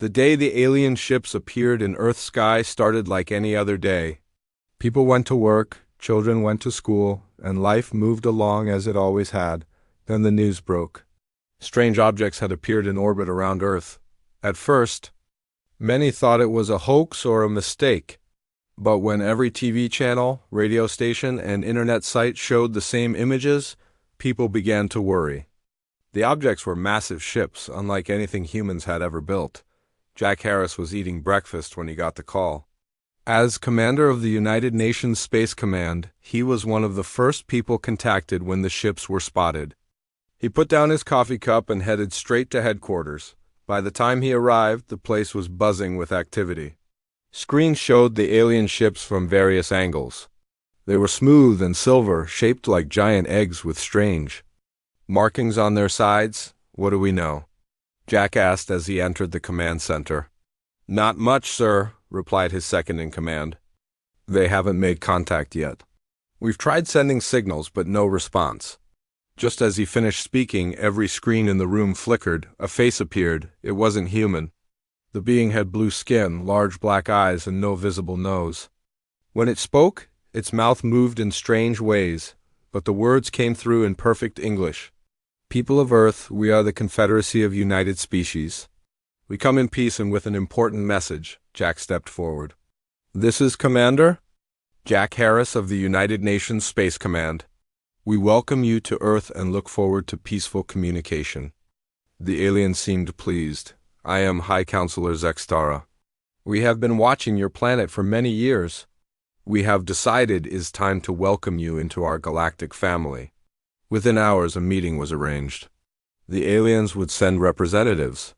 The day the alien ships appeared in Earth's sky started like any other day. People went to work, children went to school, and life moved along as it always had. Then the news broke. Strange objects had appeared in orbit around Earth. At first, many thought it was a hoax or a mistake. But when every TV channel, radio station, and internet site showed the same images, people began to worry. The objects were massive ships, unlike anything humans had ever built. Jack Harris was eating breakfast when he got the call. As commander of the United Nations Space Command, he was one of the first people contacted when the ships were spotted. He put down his coffee cup and headed straight to headquarters. By the time he arrived, the place was buzzing with activity. Screens showed the alien ships from various angles. They were smooth and silver, shaped like giant eggs with strange markings on their sides. What do we know? Jack asked as he entered the command center. Not much, sir, replied his second-in-command. They haven't made contact yet. We've tried sending signals, but no response. Just as he finished speaking, every screen in the room flickered. A face appeared. It wasn't human. The being had blue skin, large black eyes, and no visible nose. When it spoke, its mouth moved in strange ways, but the words came through in perfect English. People of Earth, we are the Confederacy of United Species. We come in peace and with an important message. Jack stepped forward. This is Commander Jack Harris of the United Nations Space Command. We welcome you to Earth and look forward to peaceful communication. The alien seemed pleased. I am High Counselor Zextara. We have been watching your planet for many years. We have decided it is time to welcome you into our galactic family. Within hours, a meeting was arranged. The aliens would send representatives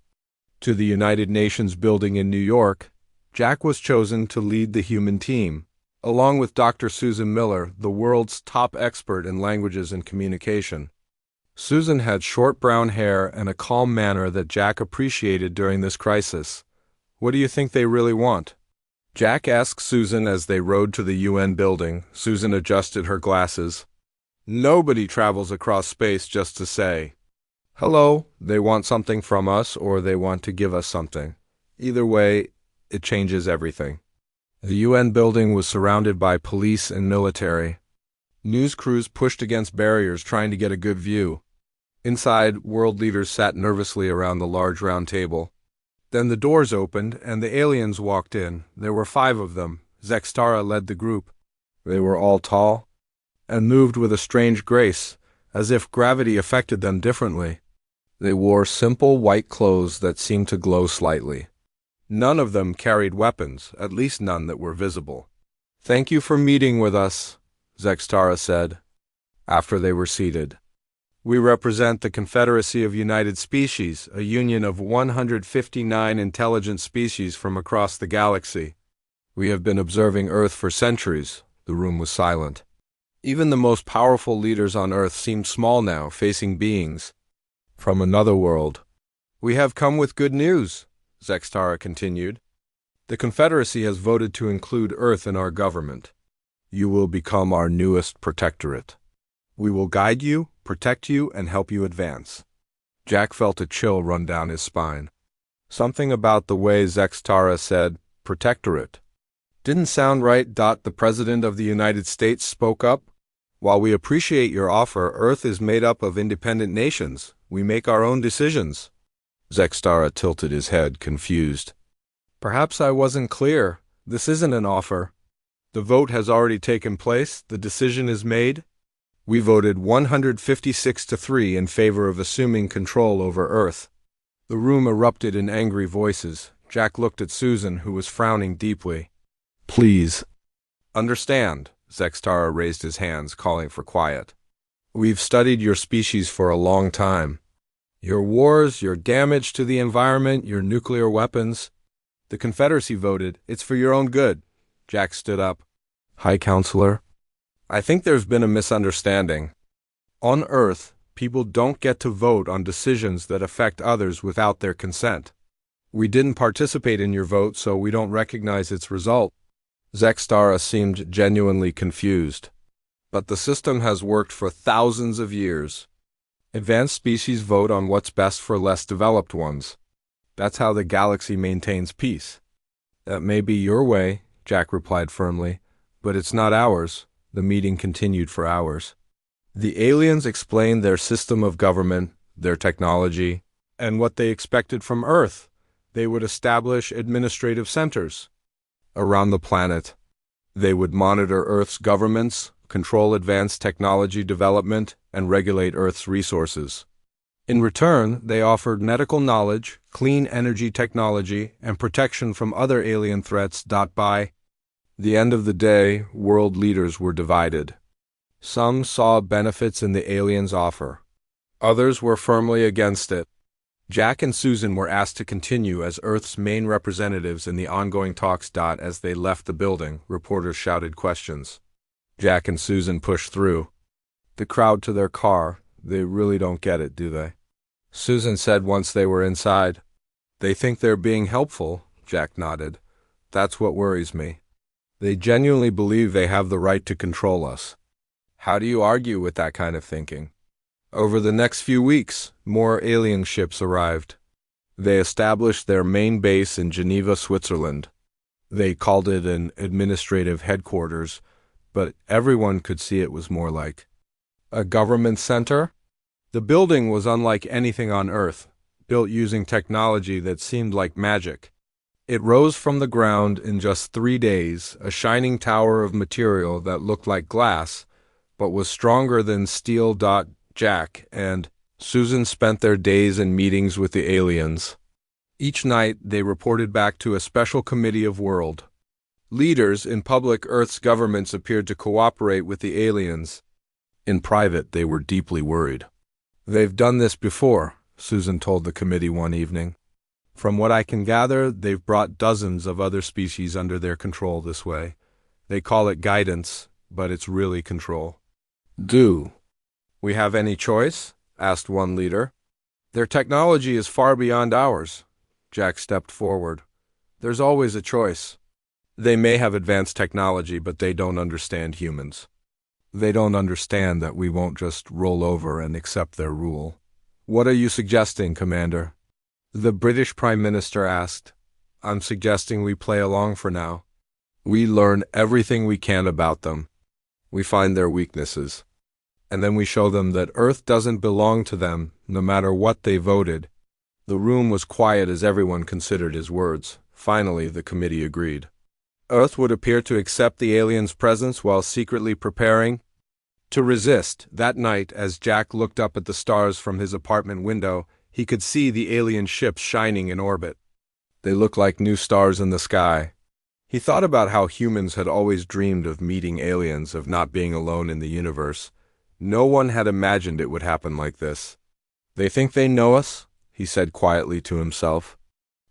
to the United Nations building in New York. Jack was chosen to lead the human team, along with Dr. Susan Miller, the world's top expert in languages and communication. Susan had short brown hair and a calm manner that Jack appreciated during this crisis. What do you think they really want? Jack asked Susan as they rode to the UN building. Susan adjusted her glasses. Nobody travels across space just to say hello. They want something from us, or they want to give us something. Either way, it changes everything. The UN building was surrounded by police and military. News crews pushed against barriers trying to get a good view. Inside, world leaders sat nervously around the large round table. Then the doors opened, and the aliens walked in. There were 5 of them. Zextara led the group. They were all tall and moved with a strange grace, as if gravity affected them differently. They wore simple white clothes that seemed to glow slightly. None of them carried weapons, at least none that were visible. Thank you for meeting with us, Zextara said, after they were seated. We represent the Confederacy of United Species, a union of 159 intelligent species from across the galaxy. We have been observing Earth for centuries. The room was silent. Even the most powerful leaders on Earth seemed small now, facing beings from another world. We have come with good news, Zextara continued. The Confederacy has voted to include Earth in our government. You will become our newest protectorate. We will guide you, protect you, and help you advance. Jack felt a chill run down his spine. Something about the way Zextara said protectorate didn't sound right. The President of the United States spoke up. While we appreciate your offer, Earth is made up of independent nations. We make our own decisions. Zextara tilted his head, confused. Perhaps I wasn't clear. This isn't an offer. The vote has already taken place. The decision is made. We voted 156-3 in favor of assuming control over Earth. The room erupted in angry voices. Jack looked at Susan, who was frowning deeply. Please understand. Zextara raised his hands, calling for quiet. We've studied your species for a long time. Your wars, your damage to the environment, your nuclear weapons. The Confederacy voted. It's for your own good. Jack stood up. High Counselor, I think there's been a misunderstanding. On Earth, people don't get to vote on decisions that affect others without their consent. We didn't participate in your vote, so we don't recognize its result. Zextara seemed genuinely confused. But the system has worked for thousands of years. Advanced species vote on what's best for less developed ones. That's how the galaxy maintains peace. That may be your way, Jack replied firmly, but it's not ours. The meeting continued for hours. The aliens explained their system of government, their technology, and what they expected from Earth. They would establish administrative centers around the planet. They would monitor Earth's governments, control advanced technology development, and regulate Earth's resources. In return, they offered medical knowledge, clean energy technology, and protection from other alien threats. By the end of the day, world leaders were divided. Some saw benefits in the aliens' offer. Others were firmly against it. Jack and Susan were asked to continue as Earth's main representatives in the ongoing talks. As they left the building, reporters shouted questions. Jack and Susan pushed through the crowd to their car. They really don't get it, do they? Susan said once they were inside. They think they're being helpful, Jack nodded. That's what worries me. They genuinely believe they have the right to control us. How do you argue with that kind of thinking? Over the next few weeks, more alien ships arrived. They established their main base in Geneva, Switzerland. They called it an administrative headquarters, but everyone could see it was more like a government center. The building was unlike anything on Earth, built using technology that seemed like magic. It rose from the ground in just 3 days, a shining tower of material that looked like glass, but was stronger than steel. Jack and Susan spent their days in meetings with the aliens. Each night, they reported back to a special committee of world leaders. In public, Earth's governments appeared to cooperate with the aliens. In private, they were deeply worried. They've done this before, Susan told the committee one evening. From what I can gather, they've brought dozens of other species under their control this way. They call it guidance, but it's really control. Do we have any choice? Asked one leader. Their technology is far beyond ours. Jack stepped forward. There's always a choice. They may have advanced technology, but they don't understand humans. They don't understand that we won't just roll over and accept their rule. What are you suggesting, Commander? The British Prime Minister asked. I'm suggesting we play along for now. We learn everything we can about them. We find their weaknesses. And then we show them that Earth doesn't belong to them, no matter what they voted. The room was quiet as everyone considered his words. Finally, the committee agreed. Earth would appear to accept the aliens' presence while secretly preparing to resist. That night, as Jack looked up at the stars from his apartment window, he could see the alien ships shining in orbit. They looked like new stars in the sky. He thought about how humans had always dreamed of meeting aliens, of not being alone in the universe. No one had imagined it would happen like this. They think they know us, he said quietly to himself.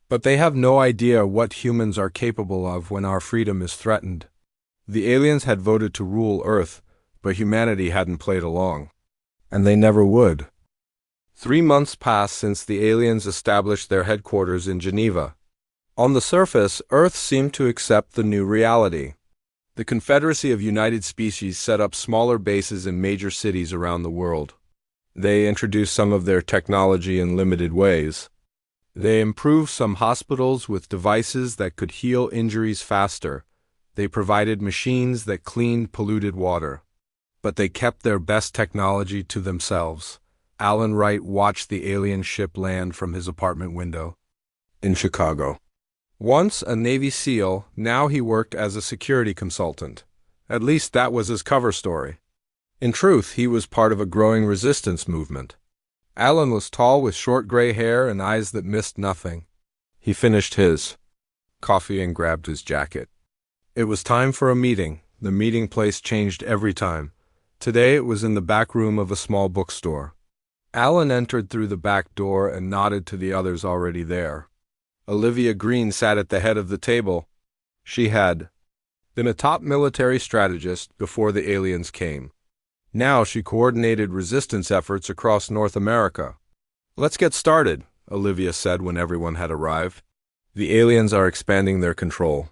But they have no idea what humans are capable of when our freedom is threatened. The aliens had voted to rule Earth, but humanity hadn't played along. And they never would. 3 months passed since the aliens established their headquarters in Geneva. On the surface, Earth seemed to accept the new reality. The Confederacy of United Species set up smaller bases in major cities around the world. They introduced some of their technology in limited ways. They improved some hospitals with devices that could heal injuries faster. They provided machines that cleaned polluted water. But they kept their best technology to themselves. Alan Wright watched the alien ship land from his apartment window in Chicago. Once a Navy SEAL, now he worked as a security consultant. At least that was his cover story. In truth, he was part of a growing resistance movement. Alan was tall with short gray hair and eyes that missed nothing. He finished his coffee and grabbed his jacket. It was time for a meeting. The meeting place changed every time. Today it was in the back room of a small bookstore. Alan entered through the back door and nodded to the others already there. Olivia Green sat at the head of the table. She had been a top military strategist before the aliens came. Now she coordinated resistance efforts across North America. Let's get started, Olivia said when everyone had arrived. The aliens are expanding their control.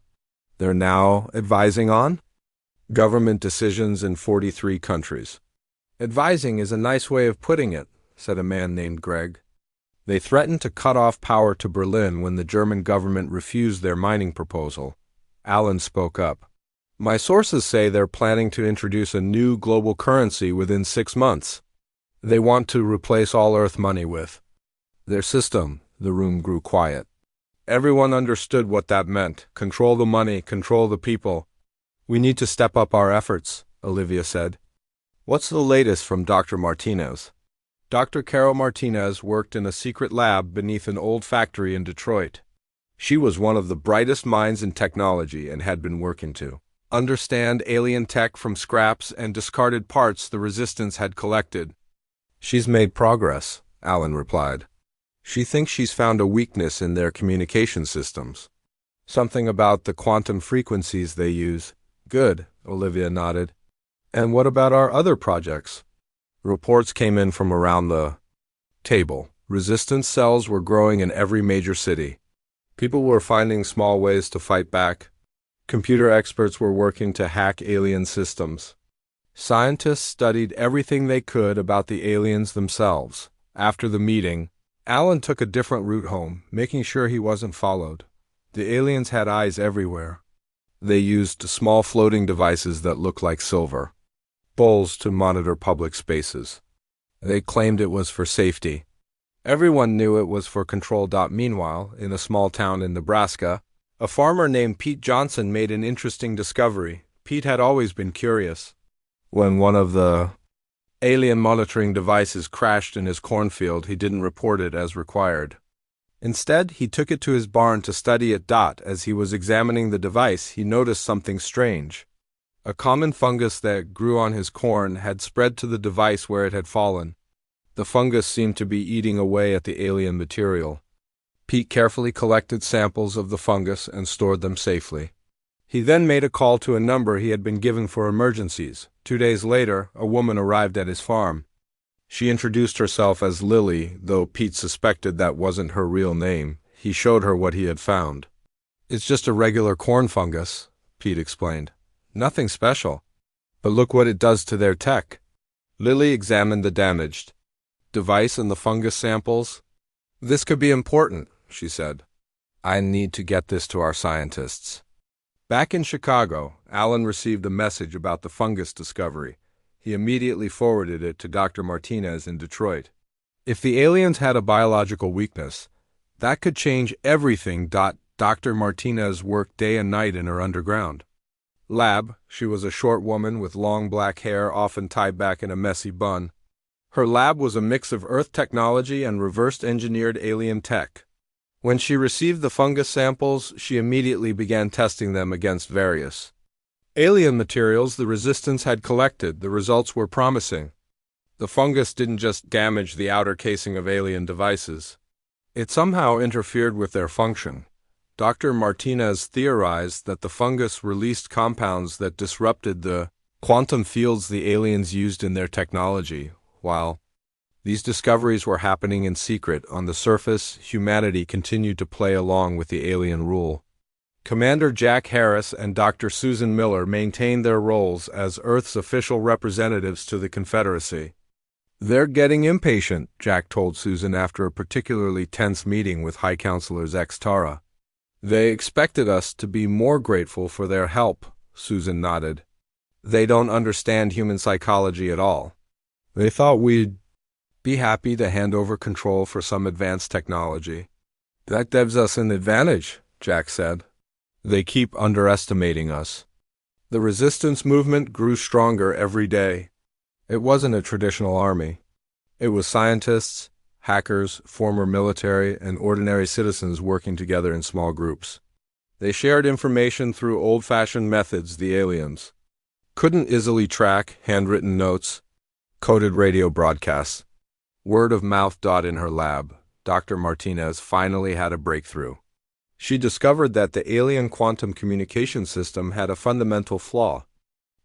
They're now advising on government decisions in 43 countries. Advising is a nice way of putting it, said a man named Greg. They threatened to cut off power to Berlin when the German government refused their mining proposal. Alan spoke up. My sources say they're planning to introduce a new global currency within 6 months. They want to replace all Earth money with their system. The room grew quiet. Everyone understood what that meant. Control the money, control the people. We need to step up our efforts, Olivia said. What's the latest from Dr. Martinez? Dr. Carol Martinez worked in a secret lab beneath an old factory in Detroit. She was one of the brightest minds in technology and had been working to understand alien tech from scraps and discarded parts the Resistance had collected. She's made progress, Alan replied. She thinks she's found a weakness in their communication systems. Something about the quantum frequencies they use. Good, Olivia nodded. And what about our other projects? Reports came in from around the table. Resistance cells were growing in every major city. People were finding small ways to fight back. Computer experts were working to hack alien systems. Scientists studied everything they could about the aliens themselves. After the meeting, Alan took a different route home, making sure he wasn't followed. The aliens had eyes everywhere. They used small floating devices that looked like silver bowls to monitor public spaces. They claimed it was for safety. Everyone knew it was for control. Meanwhile, in a small town in Nebraska, a farmer named Pete Johnson made an interesting discovery. Pete had always been curious. When one of the alien monitoring devices crashed in his cornfield, he didn't report it as required. Instead, he took it to his barn to study it. As he was examining the device, he noticed something strange. A common fungus that grew on his corn had spread to the device where it had fallen. The fungus seemed to be eating away at the alien material. Pete carefully collected samples of the fungus and stored them safely. He then made a call to a number he had been given for emergencies. 2 days later, a woman arrived at his farm. She introduced herself as Lily, though Pete suspected that wasn't her real name. He showed her what he had found. It's just a regular corn fungus, Pete explained. Nothing special. But look what it does to their tech. Lily examined the damaged device and the fungus samples. This could be important, she said. I need to get this to our scientists. Back in Chicago, Alan received a message about the fungus discovery. He immediately forwarded it to Dr. Martinez in Detroit. If the aliens had a biological weakness, that could change everything. Dr. Martinez worked day and night in her underground lab. She was a short woman with long black hair, often tied back in a messy bun. Her lab was a mix of Earth technology and reverse-engineered alien tech. When she received the fungus samples, she immediately began testing them against various alien materials the Resistance had collected. The results were promising. The fungus didn't just damage the outer casing of alien devices. It somehow interfered with their function. Dr. Martinez theorized that the fungus released compounds that disrupted the quantum fields the aliens used in their technology. While these discoveries were happening in secret, on the surface, humanity continued to play along with the alien rule. Commander Jack Harris and Dr. Susan Miller maintained their roles as Earth's official representatives to the Confederacy. They're getting impatient, Jack told Susan after a particularly tense meeting with High Counselors X Tara. They expected us to be more grateful for their help, Susan nodded. They don't understand human psychology at all. They thought we'd be happy to hand over control for some advanced technology. That gives us an advantage, Jack said. They keep underestimating us. The resistance movement grew stronger every day. It wasn't a traditional army. It was scientists, hackers, former military, and ordinary citizens working together in small groups. They shared information through old-fashioned methods the aliens couldn't easily track: handwritten notes, coded radio broadcasts, word of mouth. In her lab, Dr. Martinez finally had a breakthrough. She discovered that the alien quantum communication system had a fundamental flaw.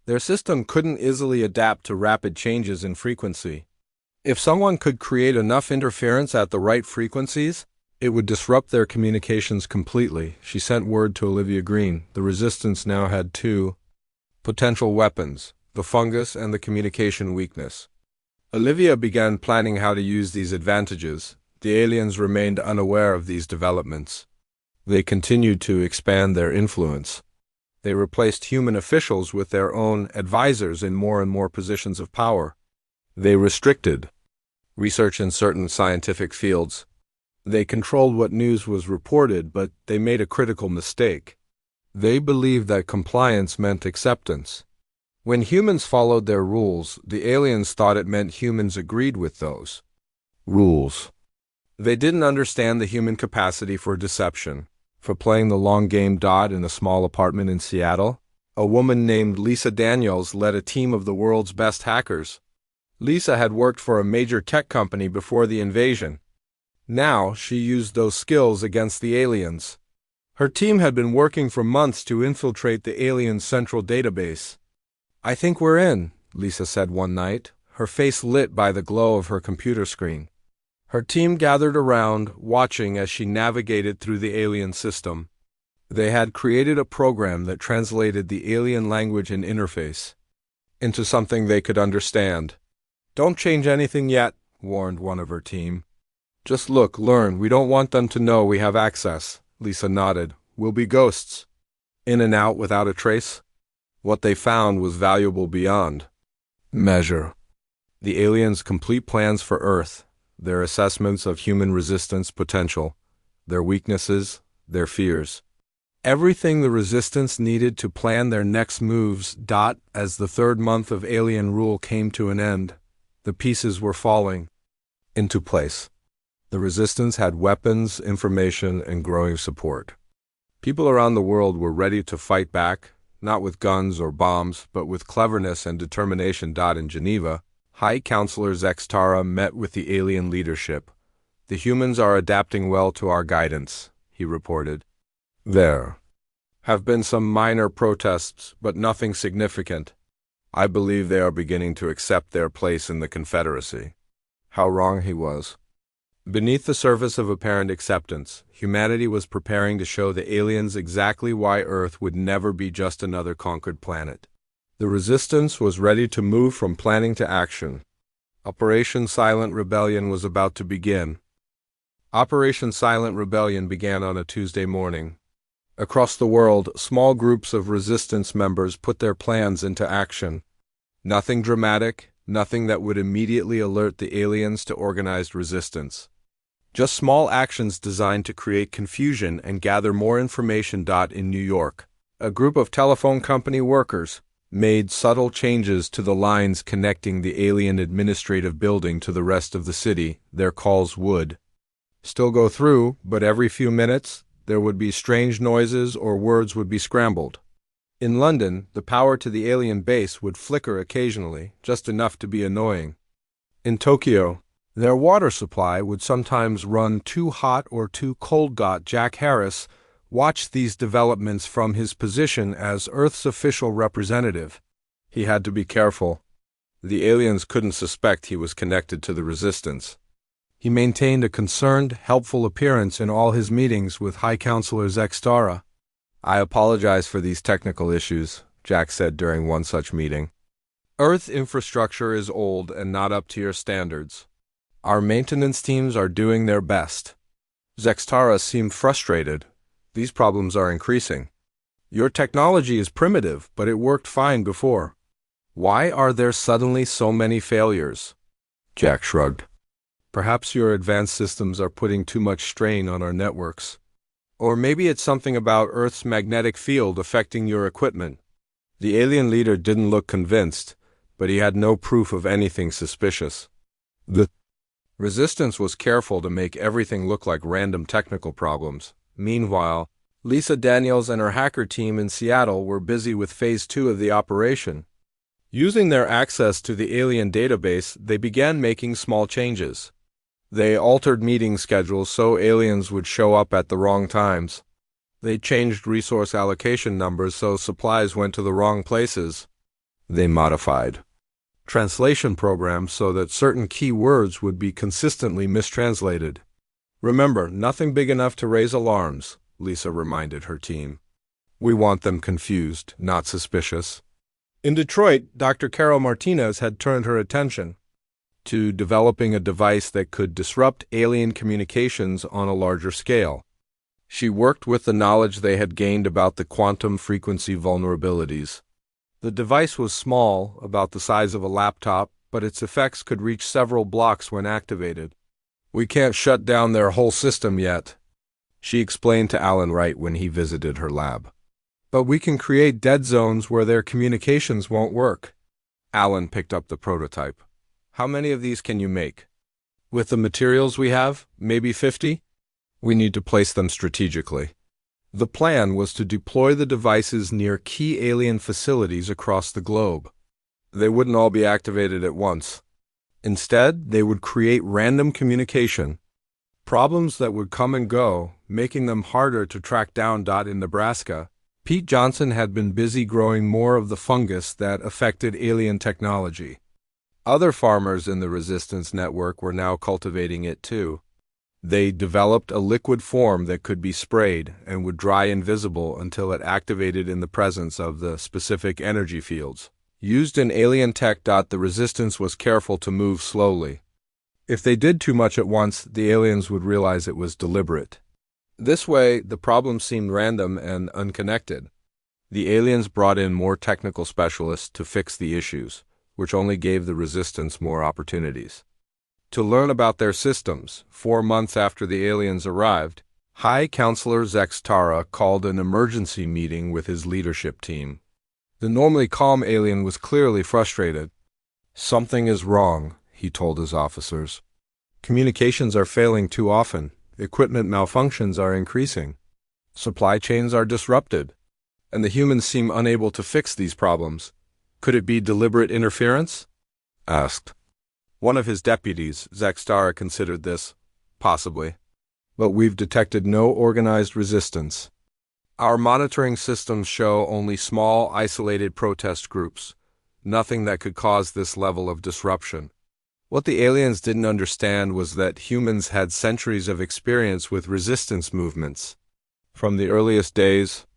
Their system couldn't easily adapt to rapid changes in frequency. If someone could create enough interference at the right frequencies, it would disrupt their communications completely. She sent word to Olivia Green. The Resistance now had two potential weapons: the fungus and the communication weakness. Olivia began planning how to use these advantages. The aliens remained unaware of these developments. They continued to expand their influence. They replaced human officials with their own advisors in more and more positions of power. They restricted research in certain scientific fields. They controlled what news was reported, but they made a critical mistake. They believed that compliance meant acceptance. When humans followed their rules, the aliens thought it meant humans agreed with those rules. They didn't understand the human capacity for deception, for playing the long game. In a small apartment in Seattle, a woman named Lisa Daniels led a team of the world's best hackers. Lisa had worked for a major tech company before the invasion. Now she used those skills against the aliens. Her team had been working for months to infiltrate the aliens' central database. "I think we're in," Lisa said one night, her face lit by the glow of her computer screen. Her team gathered around, watching as she navigated through the alien system. They had created a program that translated the alien language and interface into something they could understand. "Don't change anything yet," warned one of her team. "Just look, learn. We don't want them to know we have access." Lisa nodded. "We'll be ghosts, in and out without a trace." What they found was valuable beyond measure. The aliens' complete plans for Earth, their assessments of human resistance potential, their weaknesses, their fears. Everything the resistance needed to plan their next moves. As the third month of alien rule came to an end, the pieces were falling into place. The resistance had weapons, information, and growing support. People around the world were ready to fight back, not with guns or bombs, but with cleverness and determination. In Geneva, High Counselor Zextara met with the alien leadership. "The humans are adapting well to our guidance," he reported. "There have been some minor protests, but nothing significant. I believe they are beginning to accept their place in the Confederacy." How wrong he was. Beneath the surface of apparent acceptance, humanity was preparing to show the aliens exactly why Earth would never be just another conquered planet. The resistance was ready to move from planning to action. Operation Silent Rebellion was about to begin. Operation Silent Rebellion began on a Tuesday morning. Across the world, small groups of resistance members put their plans into action. Nothing dramatic, nothing that would immediately alert the aliens to organized resistance. Just small actions designed to create confusion and gather more information. In New York, a group of telephone company workers made subtle changes to the lines connecting the alien administrative building to the rest of the city. Their calls would still go through, but every few minutes there would be strange noises or words would be scrambled. In London, the power to the alien base would flicker occasionally, just enough to be annoying. In Tokyo, their water supply would sometimes run too hot or too cold. Jack Harris watched these developments from his position as Earth's official representative. He had to be careful. The aliens couldn't suspect he was connected to the resistance. He maintained a concerned, helpful appearance in all his meetings with High Counselor Zextara. "I apologize for these technical issues," Jack said during one such meeting. "Earth infrastructure is old and not up to your standards. Our maintenance teams are doing their best." Zextara seemed frustrated. "These problems are increasing. Your technology is primitive, but it worked fine before. Why are there suddenly so many failures?" Jack shrugged. "Perhaps your advanced systems are putting too much strain on our networks. Or maybe it's something about Earth's magnetic field affecting your equipment." The alien leader didn't look convinced, but he had no proof of anything suspicious. The resistance was careful to make everything look like random technical problems. Meanwhile, Lisa Daniels and her hacker team in Seattle were busy with Phase 2 of the operation. Using their access to the alien database, they began making small changes. They altered meeting schedules so aliens would show up at the wrong times. They changed resource allocation numbers so supplies went to the wrong places. They modified translation programs so that certain key words would be consistently mistranslated. "Remember, nothing big enough to raise alarms," Lisa reminded her team. "We want them confused, not suspicious." In Detroit, Dr. Carol Martinez had turned her attention to developing a device that could disrupt alien communications on a larger scale. She worked with the knowledge they had gained about the quantum frequency vulnerabilities. The device was small, about the size of a laptop, but its effects could reach several blocks when activated. "We can't shut down their whole system yet," she explained to Alan Wright when he visited her lab. "But we can create dead zones where their communications won't work." Alan picked up the prototype. "How many of these can you make?" "With the materials we have, maybe 50. We need to place them strategically." The plan was to deploy the devices near key alien facilities across the globe. They wouldn't all be activated at once. Instead, they would create random communication, problems that would come and go, making them harder to track down. In Nebraska, Pete Johnson had been busy growing more of the fungus that affected alien technology. Other farmers in the Resistance network were now cultivating it too. They developed a liquid form that could be sprayed and would dry invisible until it activated in the presence of the specific energy fields used in alien tech. The Resistance was careful to move slowly. If they did too much at once, the aliens would realize it was deliberate. This way, the problem seemed random and unconnected. The aliens brought in more technical specialists to fix the issues, which only gave the Resistance more opportunities. To learn about their systems, 4 months after the aliens arrived, High Counselor Zex Tara called an emergency meeting with his leadership team. The normally calm alien was clearly frustrated. "Something is wrong," he told his officers. "Communications are failing too often. Equipment malfunctions are increasing. Supply chains are disrupted. And the humans seem unable to fix these problems. Could it be deliberate interference?" asked one of his deputies. Zex Tara considered this. "Possibly. But we've detected no organized resistance. Our monitoring systems show only small, isolated protest groups. Nothing that could cause this level of disruption." What the aliens didn't understand was that humans had centuries of experience with resistance movements. From the earliest days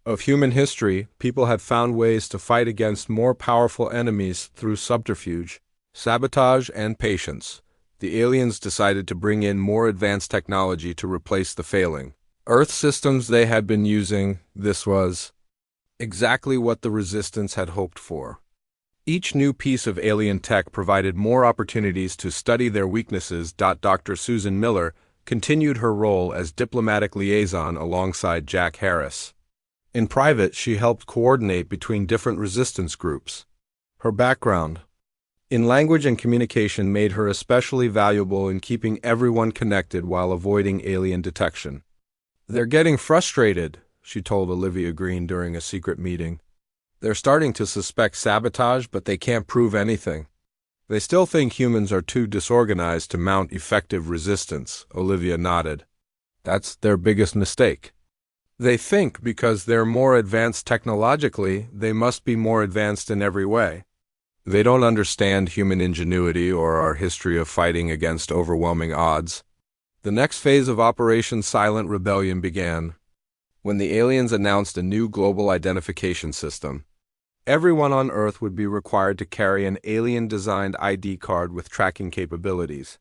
of human history, people had found ways to fight against more powerful enemies through subterfuge, sabotage, and patience. The aliens decided to bring in more advanced technology to replace the failing Earth systems they had been using. This was exactly what the Resistance had hoped for. Each new piece of alien tech provided more opportunities to study their weaknesses. Dr. Susan Miller continued her role as diplomatic liaison alongside Jack Harris. In private, she helped coordinate between different resistance groups. Her background in language and communication made her especially valuable in keeping everyone connected while avoiding alien detection. "They're getting frustrated," she told Olivia Green during a secret meeting. "They're starting to suspect sabotage, but they can't prove anything. They still think humans are too disorganized to mount effective resistance." Olivia nodded. "That's their biggest mistake. They think because they're more advanced technologically, they must be more advanced in every way. They don't understand human ingenuity or our history of fighting against overwhelming odds." The next phase of Operation Silent Rebellion began when the aliens announced a new global identification system. Everyone on Earth would be required to carry an alien-designed ID card with tracking capabilities.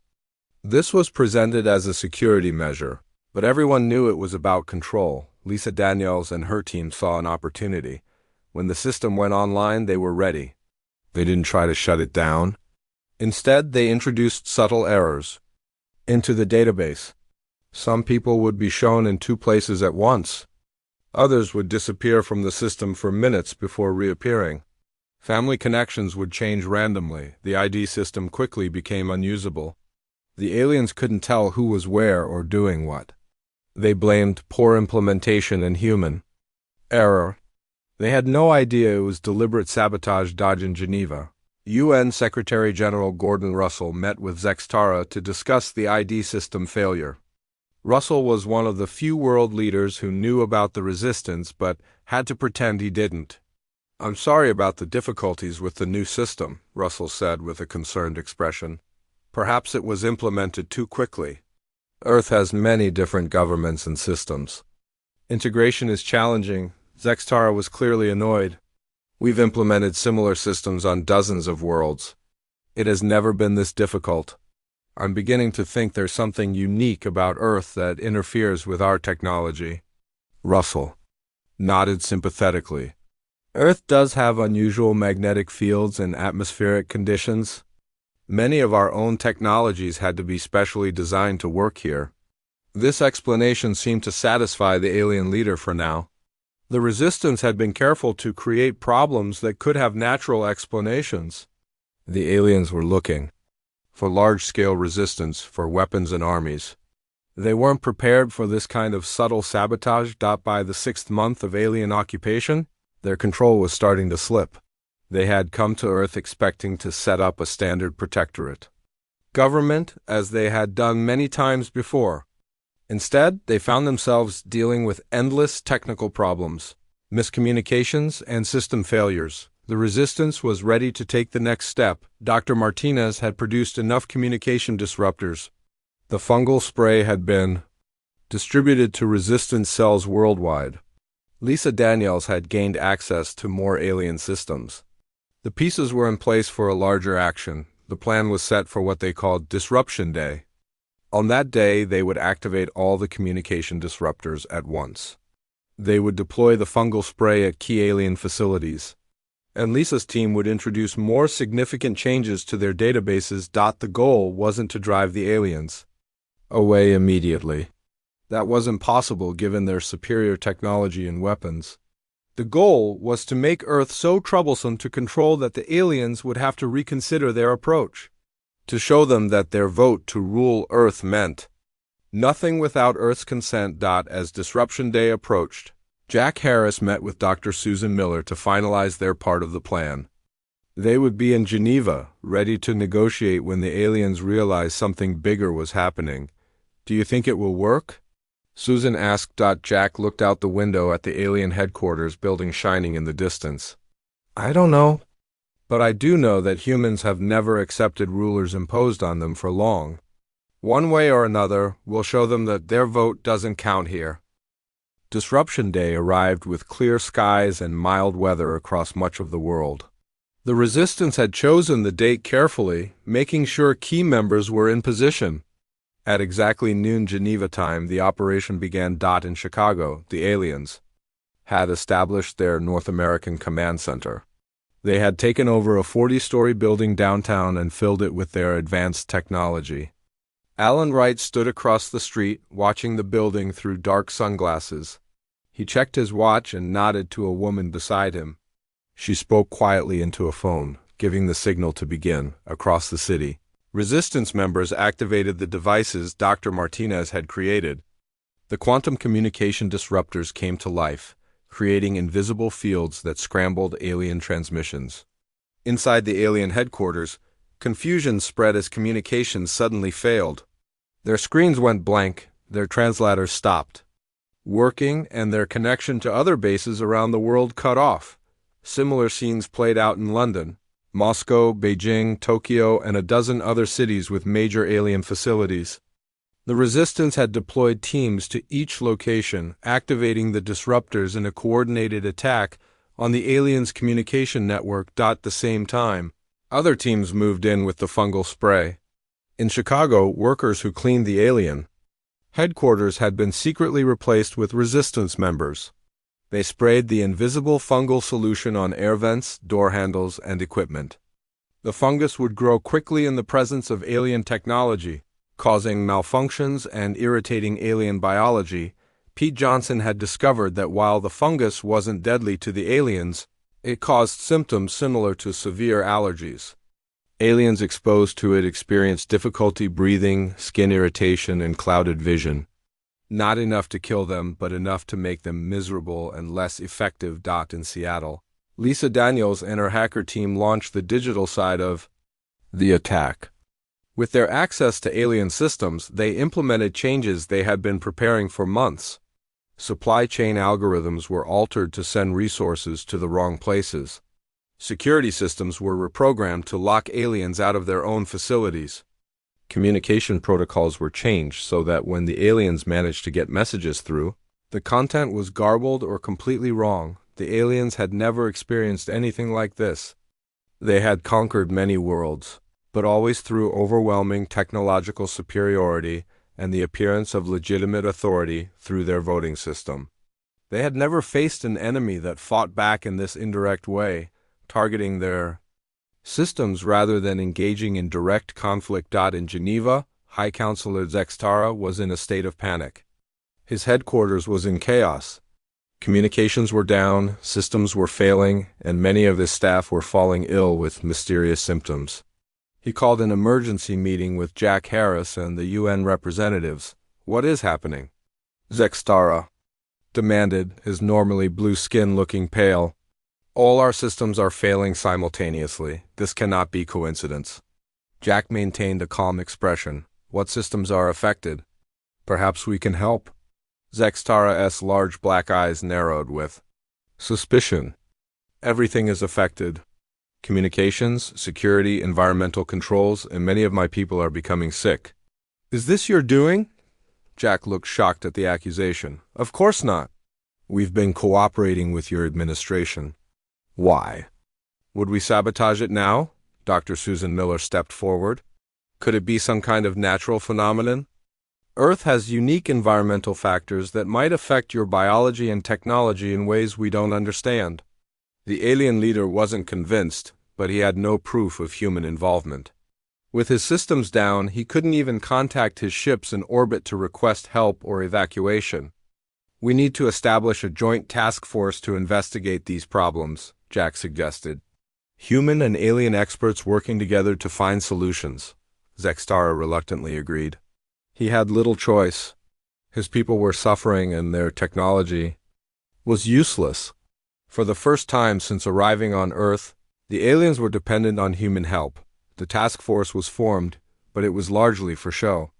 This was presented as a security measure, but everyone knew it was about control. Lisa Daniels and her team saw an opportunity. When the system went online, they were ready. They didn't try to shut it down. Instead, they introduced subtle errors into the database. Some people would be shown in 2 places at once. Others would disappear from the system for minutes before reappearing. Family connections would change randomly. The ID system quickly became unusable. The aliens couldn't tell who was where or doing what. They blamed poor implementation and human error. They had no idea it was deliberate sabotage. In Geneva, UN Secretary-General Gordon Russell met with Zex Tara to discuss the ID system failure. Russell was one of the few world leaders who knew about the resistance but had to pretend he didn't. "I'm sorry about the difficulties with the new system," Russell said with a concerned expression. "Perhaps it was implemented too quickly. Earth has many different governments and systems. Integration is challenging." Zex Tara was clearly annoyed. "We've implemented similar systems on dozens of worlds. It has never been this difficult. I'm beginning to think there's something unique about Earth that interferes with our technology." Russell nodded sympathetically. "Earth does have unusual magnetic fields and atmospheric conditions. Many of our own technologies had to be specially designed to work here." This explanation seemed to satisfy the alien leader for now. The Resistance had been careful to create problems that could have natural explanations. The aliens were looking for large-scale resistance for weapons and armies. They weren't prepared for this kind of subtle sabotage. By the 6th month of alien occupation, their control was starting to slip. They had come to Earth expecting to set up a standard protectorate government, as they had done many times before. Instead, they found themselves dealing with endless technical problems, miscommunications, and system failures. The Resistance was ready to take the next step. Dr. Martinez had produced enough communication disruptors. The fungal spray had been distributed to Resistance cells worldwide. Lisa Daniels had gained access to more alien systems. The pieces were in place for a larger action. The plan was set for what they called Disruption Day. On that day, they would activate all the communication disruptors at once. They would deploy the fungal spray at key alien facilities, and Lisa's team would introduce more significant changes to their databases. The goal wasn't to drive the aliens away immediately. That wasn't possible given their superior technology and weapons. The goal was to make Earth so troublesome to control that the aliens would have to reconsider their approach, to show them that their vote to rule Earth meant nothing without Earth's consent. As Disruption Day approached, Jack Harris met with Dr. Susan Miller to finalize their part of the plan. They would be in Geneva, ready to negotiate when the aliens realized something bigger was happening. "Do you think it will work?" Susan asked. Jack looked out the window at the alien headquarters building shining in the distance. "I don't know. But I do know that humans have never accepted rulers imposed on them for long. One way or another, we'll show them that their vote doesn't count here." Disruption Day arrived with clear skies and mild weather across much of the world. The Resistance had chosen the date carefully, making sure key members were in position. At exactly noon Geneva time, the operation began. In Chicago, the aliens had established their North American command center. They had taken over a 40-story building downtown and filled it with their advanced technology. Alan Wright stood across the street, watching the building through dark sunglasses. He checked his watch and nodded to a woman beside him. She spoke quietly into a phone, giving the signal to begin. Across the city, Resistance members activated the devices Dr. Martinez had created. The quantum communication disruptors came to life, creating invisible fields that scrambled alien transmissions. Inside the alien headquarters, confusion spread as communications suddenly failed. Their screens went blank, their translators stopped working, and their connection to other bases around the world cut off. Similar scenes played out in London, Moscow, Beijing, Tokyo, and a dozen other cities with major alien facilities. The Resistance had deployed teams to each location, activating the disruptors in a coordinated attack on the aliens' communication network. At the same time, other teams moved in with the fungal spray. In Chicago, workers who cleaned the alien headquarters had been secretly replaced with Resistance members. They sprayed the invisible fungal solution on air vents, door handles, and equipment. The fungus would grow quickly in the presence of alien technology, causing malfunctions and irritating alien biology. Pete Johnson had discovered that while the fungus wasn't deadly to the aliens, it caused symptoms similar to severe allergies. Aliens exposed to it experienced difficulty breathing, skin irritation, and clouded vision. Not enough to kill them, but enough to make them miserable and less effective. In Seattle, Lisa Daniels and her hacker team launched the digital side of the attack. With their access to alien systems, they implemented changes they had been preparing for months. Supply chain algorithms were altered to send resources to the wrong places. Security systems were reprogrammed to lock aliens out of their own facilities. Communication protocols were changed so that when the aliens managed to get messages through, the content was garbled or completely wrong. The aliens had never experienced anything like this. They had conquered many worlds, but always through overwhelming technological superiority and the appearance of legitimate authority through their voting system. They had never faced an enemy that fought back in this indirect way, targeting their systems rather than engaging in direct conflict. In Geneva, High Counselor Zextara was in a state of panic. His headquarters was in chaos. Communications were down, systems were failing, and many of his staff were falling ill with mysterious symptoms. He called an emergency meeting with Jack Harris and the UN representatives. "What is happening?" Zextara demanded, his normally blue skin looking pale. "All our systems are failing simultaneously. This cannot be coincidence." Jack maintained a calm expression. "What systems are affected? Perhaps we can help." Zextara's large black eyes narrowed with suspicion. "Everything is affected. Communications, security, environmental controls, and many of my people are becoming sick." "Is this your doing?" Jack looked shocked at the accusation. "Of course not. We've been cooperating with your administration." "Why? Would we sabotage it now?" Dr. Susan Miller stepped forward. "Could it be some kind of natural phenomenon? Earth has unique environmental factors that might affect your biology and technology in ways we don't understand." The alien leader wasn't convinced, but he had no proof of human involvement. With his systems down, he couldn't even contact his ships in orbit to request help or evacuation. "We need to establish a joint task force to investigate these problems," Jack suggested. "Human and alien experts working together to find solutions," Zextara reluctantly agreed. He had little choice. His people were suffering and their technology was useless. For the first time since arriving on Earth, the aliens were dependent on human help. The task force was formed, but it was largely for show.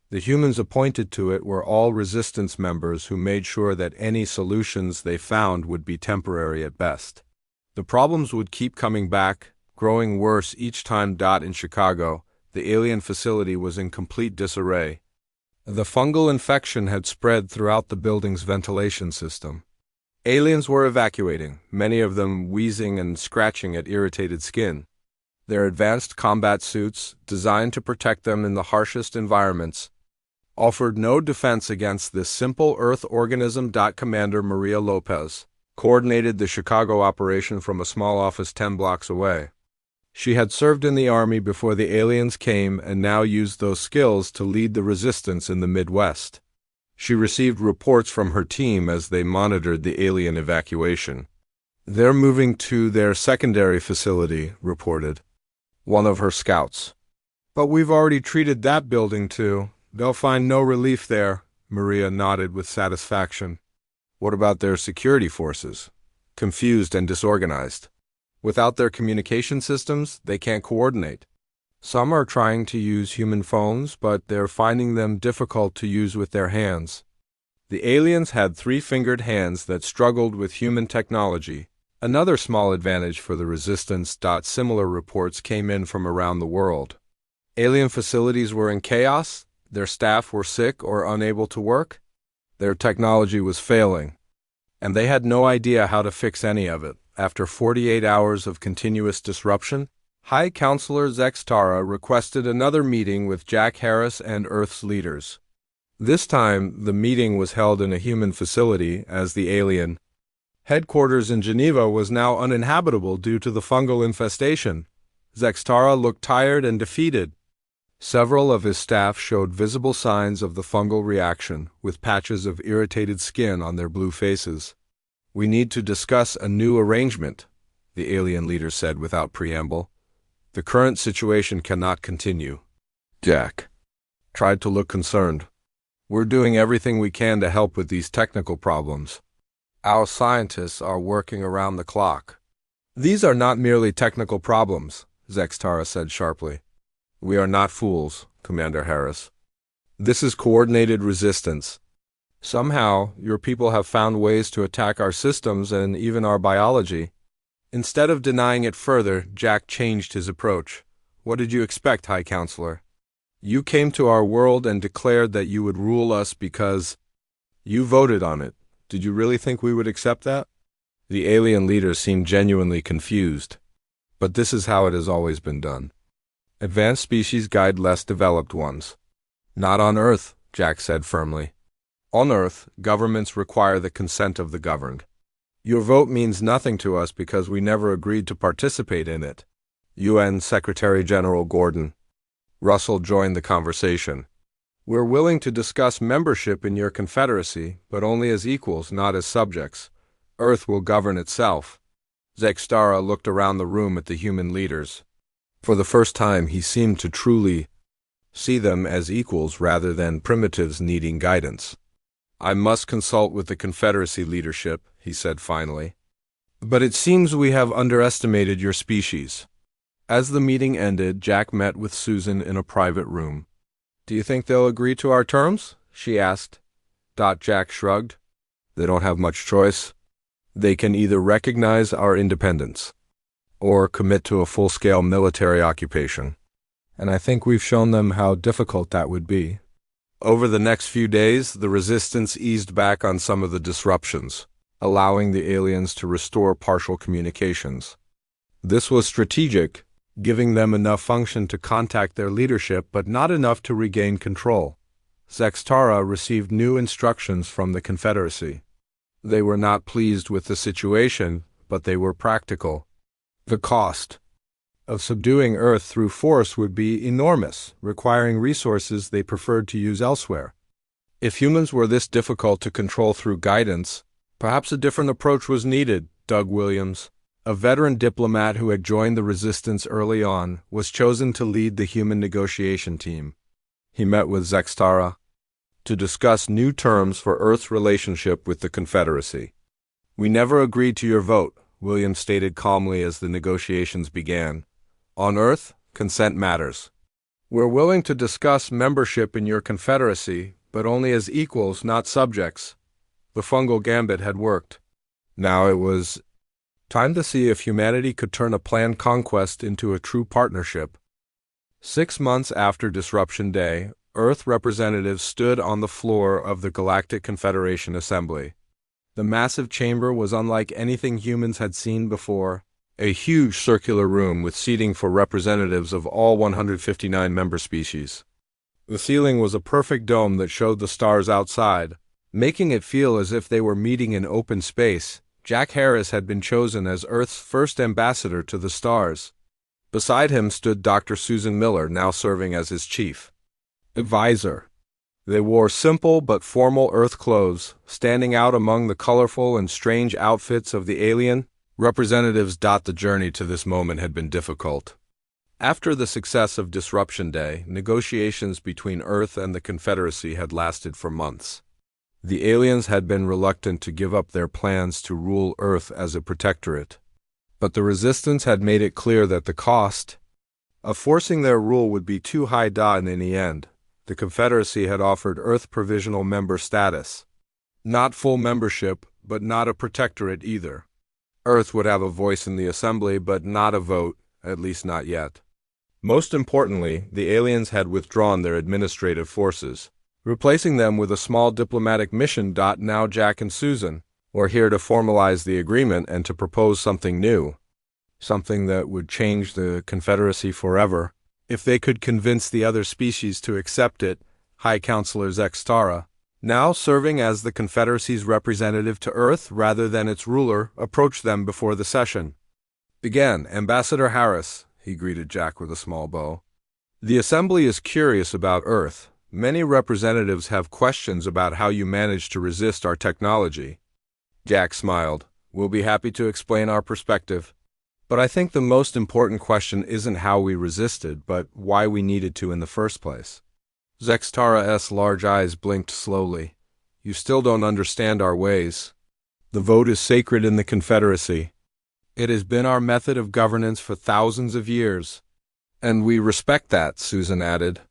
The humans appointed to it were all resistance members who made sure that any solutions they found would be temporary at best. The problems would keep coming back, growing worse each time. In Chicago, the alien facility was in complete disarray. The fungal infection had spread throughout the building's ventilation system. Aliens were evacuating, many of them wheezing and scratching at irritated skin. Their advanced combat suits, designed to protect them in the harshest environments, offered no defense against this simple Earth organism. Commander Maria Lopez coordinated the Chicago operation from a small office 10 blocks away. She had served in the Army before the aliens came and now used those skills to lead the resistance in the Midwest. She received reports from her team as they monitored the alien evacuation. "They're moving to their secondary facility," reported one of her scouts. "But we've already treated that building too. They'll find no relief there," Maria nodded with satisfaction. "What about their security forces? Confused and disorganized. Without their communication systems, they can't coordinate. Some are trying to use human phones, but they're finding them difficult to use with their hands." The aliens had three-fingered hands that struggled with human technology, another small advantage for the resistance. Similar reports came in from around the world. Alien facilities were in chaos, their staff were sick or unable to work, their technology was failing, and they had no idea how to fix any of it. After 48 hours of continuous disruption, High Counselor Zextara requested another meeting with Jack Harris and Earth's leaders. This time, the meeting was held in a human facility, as the alien headquarters in Geneva was now uninhabitable due to the fungal infestation. Zextara looked tired and defeated. Several of his staff showed visible signs of the fungal reaction, with patches of irritated skin on their blue faces. "We need to discuss a new arrangement," the alien leader said without preamble. "The current situation cannot continue." Jack tried to look concerned. "We're doing everything we can to help with these technical problems. Our scientists are working around the clock." "These are not merely technical problems," Zextara said sharply. "We are not fools, Commander Harris. This is coordinated resistance. Somehow, your people have found ways to attack our systems and even our biology." Instead of denying it further, Jack changed his approach. "What did you expect, High Counselor? You came to our world and declared that you would rule us because you voted on it. Did you really think we would accept that?" The alien leader seemed genuinely confused. "But this is how it has always been done. Advanced species guide less developed ones. Not on Earth, Jack said firmly. On Earth, governments require the consent of the governed. Your vote means nothing to us because we never agreed to participate in it. UN Secretary-General Gordon Russell joined the conversation. We're willing to discuss membership in your confederacy, but only as equals, not as subjects. Earth will govern itself. Zextara looked around the room at the human leaders. For the first time, he seemed to truly see them as equals rather than primitives needing guidance. I must consult with the Confederacy leadership, he said finally. But it seems we have underestimated your species. As the meeting ended, Jack met with Susan in a private room. Do you think they'll agree to our terms? She asked. Jack shrugged. They don't have much choice. They can either recognize our independence or commit to a full-scale military occupation. And I think we've shown them how difficult that would be. Over the next few days, the resistance eased back on some of the disruptions, allowing the aliens to restore partial communications. This was strategic, giving them enough function to contact their leadership but not enough to regain control. Zextara received new instructions from the Confederacy. They were not pleased with the situation, but they were practical. The cost of subduing Earth through force would be enormous, requiring resources they preferred to use elsewhere. If humans were this difficult to control through guidance, perhaps a different approach was needed. Doug Williams, a veteran diplomat who had joined the resistance early on, was chosen to lead the human negotiation team. He met with Zextara to discuss new terms for Earth's relationship with the Confederacy. We never agreed to your vote, Williams stated calmly as the negotiations began. On Earth, consent matters. We're willing to discuss membership in your Confederacy, but only as equals, not subjects. The fungal gambit had worked. Now it was time to see if humanity could turn a planned conquest into a true partnership. 6 months after Disruption Day, Earth representatives stood on the floor of the Galactic Confederation Assembly. The massive chamber was unlike anything humans had seen before, a huge circular room with seating for representatives of all 159 member species. The ceiling was a perfect dome that showed the stars outside, making it feel as if they were meeting in open space. Jack Harris had been chosen as Earth's first ambassador to the stars. Beside him stood Dr. Susan Miller, now serving as his chief advisor. They wore simple but formal Earth clothes, standing out among the colorful and strange outfits of the alien representatives. The journey to this moment had been difficult. After the success of Disruption Day, negotiations between Earth and the Confederacy had lasted for months. The aliens had been reluctant to give up their plans to rule Earth as a protectorate. But the resistance had made it clear that the cost of forcing their rule would be too high. In the end, the Confederacy had offered Earth provisional member status. Not full membership, but not a protectorate either. Earth would have a voice in the assembly, but not a vote, at least not yet. Most importantly, the aliens had withdrawn their administrative forces, replacing them with a small diplomatic mission. Now Jack and Susan were here to formalize the agreement and to propose something new, something that would change the Confederacy forever. If they could convince the other species to accept it, High Counselor Zextara, now serving as the Confederacy's representative to Earth rather than its ruler, approached them before the session. Began, Ambassador Harris, he greeted Jack with a small bow. The Assembly is curious about Earth. Many representatives have questions about how you managed to resist our technology. Jack smiled. We'll be happy to explain our perspective. But I think the most important question isn't how we resisted, but why we needed to in the first place. Zextara's large eyes blinked slowly. You still don't understand our ways. The vote is sacred in the Confederacy. It has been our method of governance for thousands of years. And we respect that, Susan added.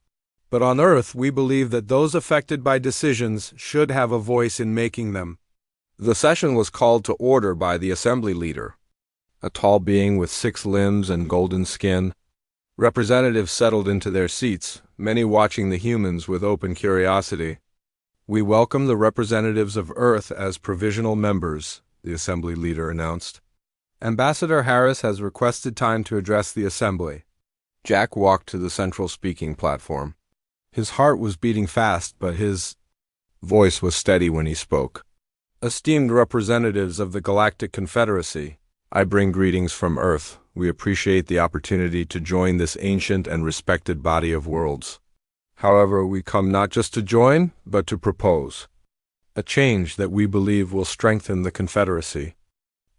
But on Earth, we believe that those affected by decisions should have a voice in making them. The session was called to order by the Assembly leader, a tall being with 6 limbs and golden skin. Representatives settled into their seats, many watching the humans with open curiosity. We welcome the representatives of Earth as provisional members, the Assembly leader announced. Ambassador Harris has requested time to address the Assembly. Jack walked to the central speaking platform. His heart was beating fast, but his voice was steady when he spoke. Esteemed representatives of the Galactic Confederacy, I bring greetings from Earth. We appreciate the opportunity to join this ancient and respected body of worlds. However, we come not just to join, but to propose a change that we believe will strengthen the Confederacy.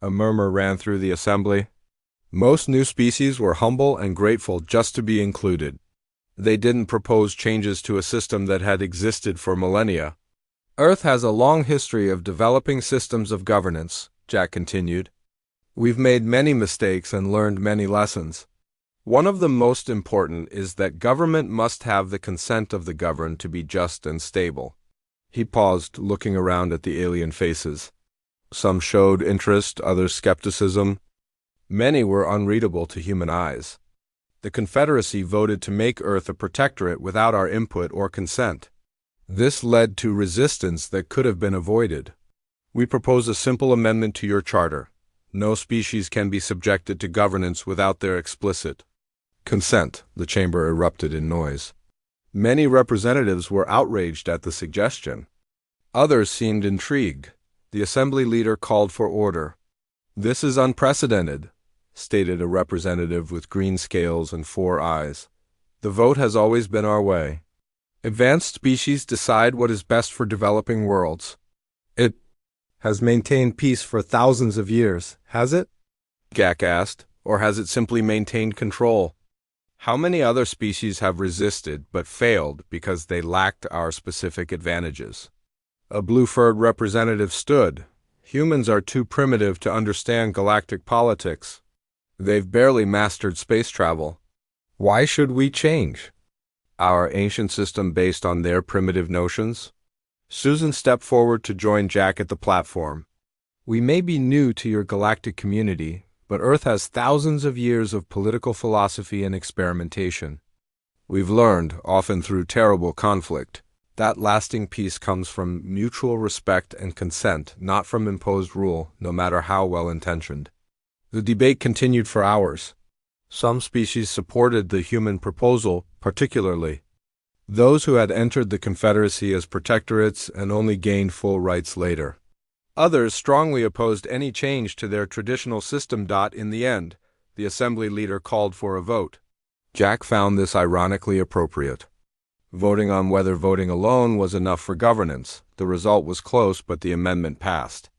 A murmur ran through the assembly. Most new species were humble and grateful just to be included. They didn't propose changes to a system that had existed for millennia. Earth has a long history of developing systems of governance, Jack continued. We've made many mistakes and learned many lessons. One of the most important is that government must have the consent of the governed to be just and stable. He paused, looking around at the alien faces. Some showed interest, others skepticism. Many were unreadable to human eyes. The Confederacy voted to make Earth a protectorate without our input or consent. This led to resistance that could have been avoided. We propose a simple amendment to your charter. No species can be subjected to governance without their explicit consent. The chamber erupted in noise. Many representatives were outraged at the suggestion. Others seemed intrigued. The assembly leader called for order. This is unprecedented, stated a representative with green scales and 4 eyes. The vote has always been our way. Advanced species decide what is best for developing worlds. It has maintained peace for thousands of years, has it? Jack asked, or has it simply maintained control? How many other species have resisted but failed because they lacked our specific advantages? A blue-furred representative stood. Humans are too primitive to understand galactic politics. They've barely mastered space travel. Why should we change our ancient system based on their primitive notions? Susan stepped forward to join Jack at the platform. We may be new to your galactic community, but Earth has thousands of years of political philosophy and experimentation. We've learned, often through terrible conflict, that lasting peace comes from mutual respect and consent, not from imposed rule, no matter how well-intentioned. The debate continued for hours. Some species supported the human proposal, particularly those who had entered the Confederacy as protectorates and only gained full rights later. Others strongly opposed any change to their traditional system. In the end, the assembly leader called for a vote. Jack found this ironically appropriate. Voting on whether voting alone was enough for governance. The result was close, but the amendment passed.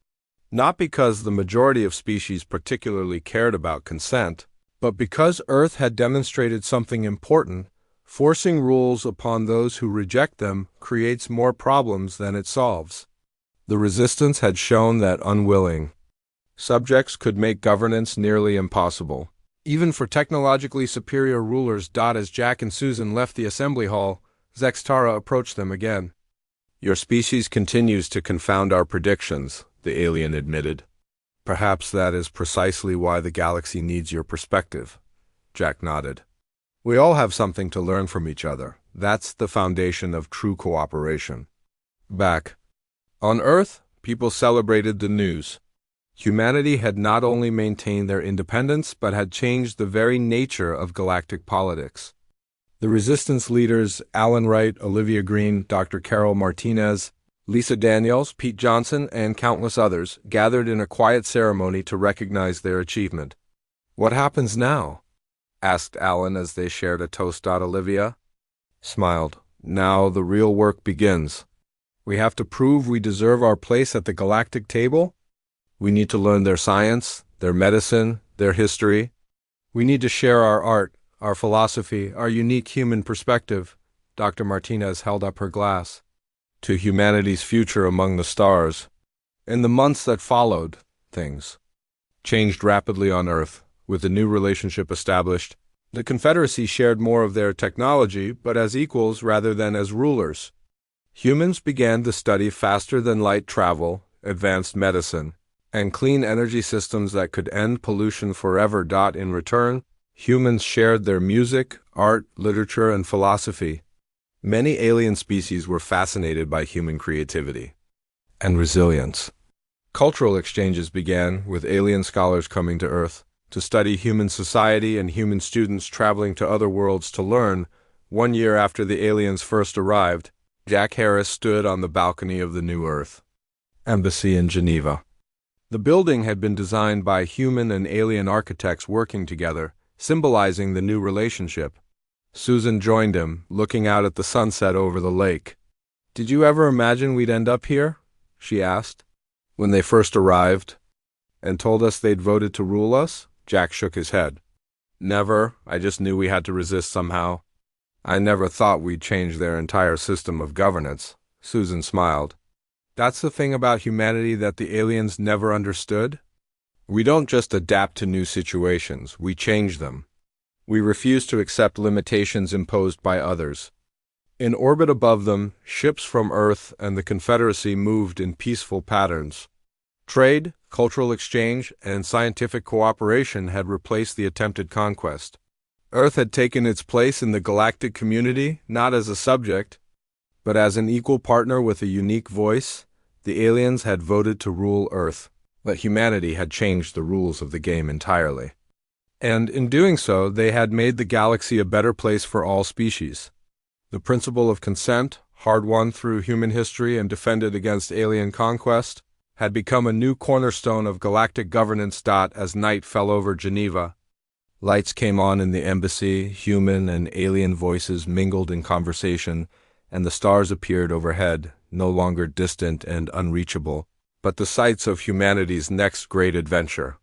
Not because the majority of species particularly cared about consent, but because Earth had demonstrated something important. Forcing rules upon those who reject them creates more problems than it solves. The resistance had shown that unwilling subjects could make governance nearly impossible, even for technologically superior rulers. As Jack and Susan left the assembly hall, Zextara approached them again. Your species continues to confound our predictions, the alien admitted. Perhaps that is precisely why the galaxy needs your perspective. Jack nodded. We all have something to learn from each other. That's the foundation of true cooperation. Back on Earth, people celebrated the news. Humanity had not only maintained their independence, but had changed the very nature of galactic politics. The resistance leaders, Alan Wright, Olivia Green, Dr. Carol Martinez, Lisa Daniels, Pete Johnson, and countless others, gathered in a quiet ceremony to recognize their achievement. What happens now? Asked Alan as they shared a toast. Olivia smiled. Now the real work begins. We have to prove we deserve our place at the galactic table. We need to learn their science, their medicine, their history. We need to share our art, our philosophy, our unique human perspective. Dr. Martinez held up her glass. To humanity's future among the stars. In the months that followed, things changed rapidly on Earth. With the new relationship established, the Confederacy shared more of their technology, but as equals rather than as rulers. Humans began to study faster-than-light travel, advanced medicine, and clean energy systems that could end pollution forever. In return, humans shared their music, art, literature, and philosophy. Many alien species were fascinated by human creativity and resilience. Cultural exchanges began, with alien scholars coming to Earth. to study human society and human students traveling to other worlds to learn. 1 year after the aliens first arrived, Jack Harris stood on the balcony of the New Earth Embassy in Geneva. The building had been designed by human and alien architects working together, symbolizing the new relationship. Susan joined him, looking out at the sunset over the lake. "Did you ever imagine we'd end up here?" she asked. "When they first arrived and told us they'd voted to rule us?" Jack shook his head. "Never. I just knew we had to resist somehow. I never thought we'd change their entire system of governance." Susan smiled. "That's the thing about humanity that the aliens never understood. We don't just adapt to new situations, we change them. We refuse to accept limitations imposed by others." In orbit above them, ships from Earth and the Confederacy moved in peaceful patterns. Trade, cultural exchange, and scientific cooperation had replaced the attempted conquest. Earth had taken its place in the galactic community, not as a subject, but as an equal partner with a unique voice. The aliens had voted to rule Earth, but humanity had changed the rules of the game entirely. And in doing so, they had made the galaxy a better place for all species. The principle of consent, hard-won through human history and defended against alien conquest, had become a new cornerstone of galactic governance. As night fell over Geneva, lights came on in the embassy, human and alien voices mingled in conversation, and the stars appeared overhead, no longer distant and unreachable, but the sites of humanity's next great adventure.